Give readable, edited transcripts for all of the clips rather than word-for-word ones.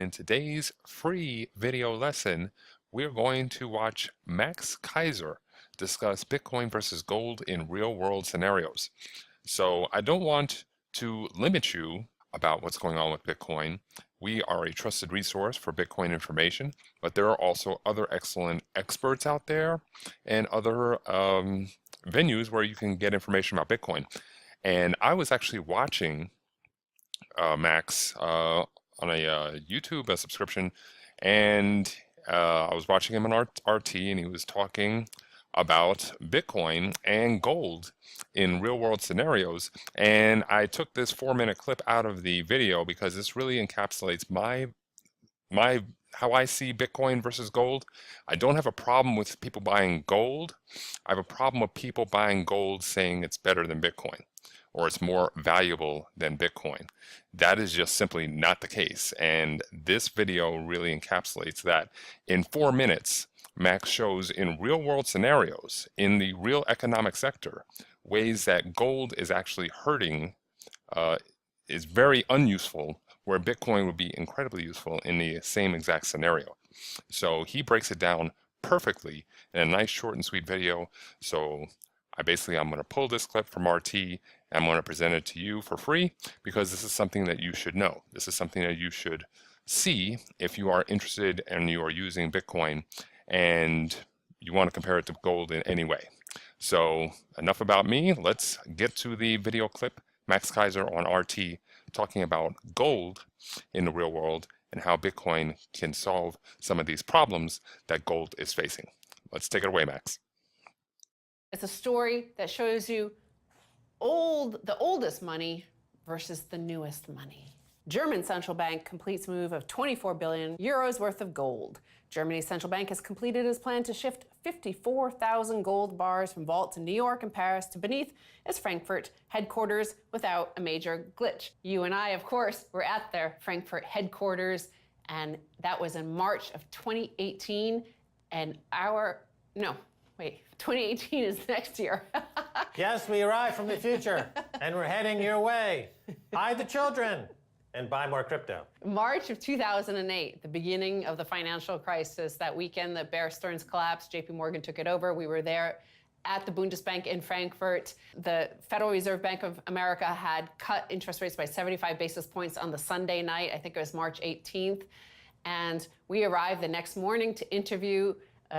In today's free video lesson, we're going to watch Max Keiser discuss Bitcoin versus gold in real-world scenarios. So I don't want to limit you about what's going on with Bitcoin. We are a trusted resource for Bitcoin information, but there are also other excellent experts out there and other venues where you can get information about Bitcoin. And I was actually watching Max on a YouTube subscription, and I was watching him on RT, and he was talking about Bitcoin and gold in real world scenarios. And I took this 4-minute clip out of the video because this really encapsulates my how I see Bitcoin versus gold. I don't have a problem with people buying gold. I have a problem with people buying gold saying it's better than Bitcoin or it's more valuable than Bitcoin. That is just simply not the case. And this video really encapsulates that. In 4 minutes, Max shows in real world scenarios, in the real economic sector, ways that gold is actually hurting, is very unuseful, where Bitcoin would be incredibly useful in the same exact scenario. So he breaks it down perfectly in a nice short and sweet video. So I'm going to pull this clip from RT and I'm going to present it to you for free because this is something that you should know. This is something that you should see if you are interested and you are using Bitcoin and you want to compare it to gold in any way. So enough about me. Let's get to the video clip. Max Keiser on RT talking about gold in the real world and how Bitcoin can solve some of these problems that gold is facing. Let's take it away, Max. It's a story that shows you the oldest money versus the newest money. German central bank completes move of 24 billion euros worth of gold. Germany's central bank has completed its plan to shift 54,000 gold bars from vaults in New York and Paris to beneath its Frankfurt headquarters without a major glitch. You and I, of course, were at their Frankfurt headquarters, and that was in March of 2018. And 2018 is next year. Yes, we arrived from the future, and we're heading your way. Hide the children and buy more crypto. March of 2008, the beginning of the financial crisis. That weekend that Bear Stearns collapsed, JP Morgan took it over. We were there at the Bundesbank in Frankfurt. The Federal Reserve Bank of America had cut interest rates by 75 basis points on the Sunday night. I think it was March 18th. And we arrived the next morning to interview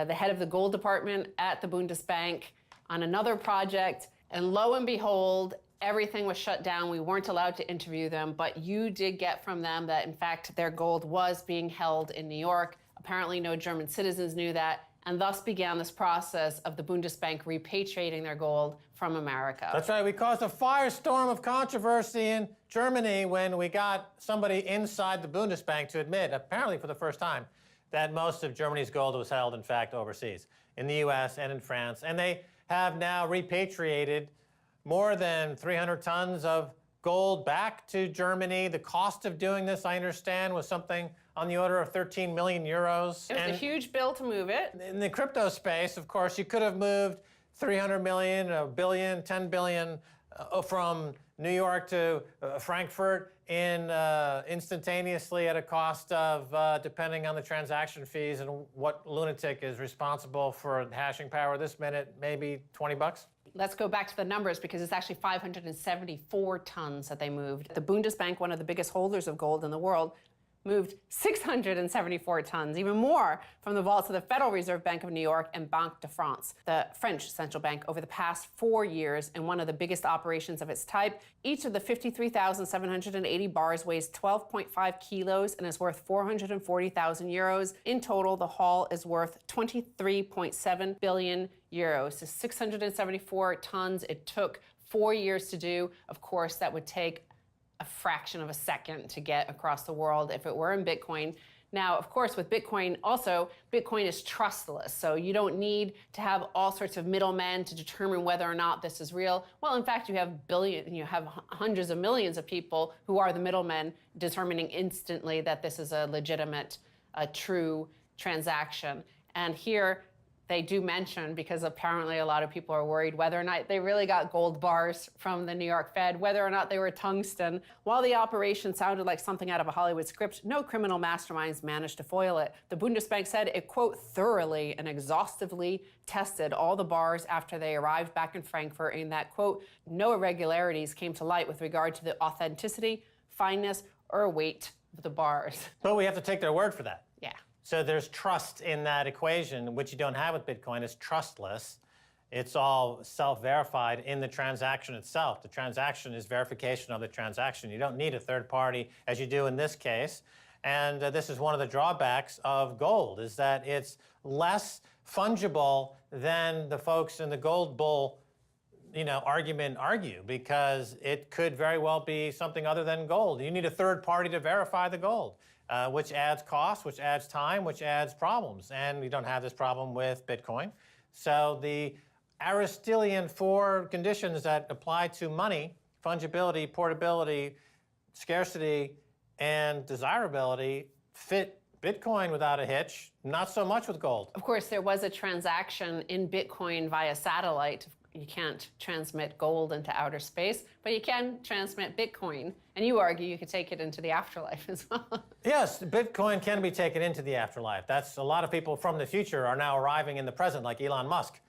the head of the gold department at the Bundesbank on another project. And lo and behold, everything was shut down. We weren't allowed to interview them, but you did get from them that, in fact, their gold was being held in New York. Apparently, no German citizens knew that, and thus began this process of the Bundesbank repatriating their gold from America. That's right. We caused a firestorm of controversy in Germany when we got somebody inside the Bundesbank to admit, apparently for the first time, that most of Germany's gold was held, in fact, overseas, in the US and in France. And they have now repatriated more than 300 tons of gold back to Germany. The cost of doing this, I understand, was something on the order of 13 million euros. It was a huge bill to move it. In the crypto space, of course, you could have moved 300 million, a billion, 10 billion from New York to Frankfurt instantaneously at a cost of, depending on the transaction fees and what lunatic is responsible for hashing power this minute, maybe 20 bucks? Let's go back to the numbers because it's actually 574 tons that they moved. The Bundesbank, one of the biggest holders of gold in the world, moved 674 tons, even more, from the vaults of the Federal Reserve Bank of New York and Banque de France, the French central bank, over the past 4 years in one of the biggest operations of its type. Each of the 53,780 bars weighs 12.5 kilos and is worth 440,000 euros. In total, the haul is worth 23.7 billion euros. So 674 tons. It took 4 years to do. Of course, that would take a fraction of a second to get across the world if it were in Bitcoin. Now, of course, with Bitcoin also, Bitcoin is trustless. So you don't need to have all sorts of middlemen to determine whether or not this is real. Well, in fact, you have hundreds of millions of people who are the middlemen determining instantly that this is a legitimate, true transaction. And here, they do mention, because apparently a lot of people are worried whether or not they really got gold bars from the New York Fed, whether or not they were tungsten. While the operation sounded like something out of a Hollywood script, no criminal masterminds managed to foil it. The Bundesbank said it, quote, thoroughly and exhaustively tested all the bars after they arrived back in Frankfurt, and that, quote, no irregularities came to light with regard to the authenticity, fineness, or weight of the bars. But we have to take their word for that. Yeah. So there's trust in that equation, which you don't have with Bitcoin. It's trustless. It's all self-verified in the transaction itself. The transaction is verification of the transaction. You don't need a third party, as you do in this case. And this is one of the drawbacks of gold, is that it's less fungible than the folks in the gold bull argument argue, because it could very well be something other than gold. You need a third party to verify the gold, which adds cost, which adds time, which adds problems. And we don't have this problem with Bitcoin. So the Aristotelian four conditions that apply to money, fungibility, portability, scarcity, and desirability, fit Bitcoin without a hitch, not so much with gold. Of course, there was a transaction in Bitcoin via satellite. You can't transmit gold into outer space, but you can transmit Bitcoin. And you argue you could take it into the afterlife as well. Yes, Bitcoin can be taken into the afterlife. That's a lot of people from the future are now arriving in the present, like Elon Musk.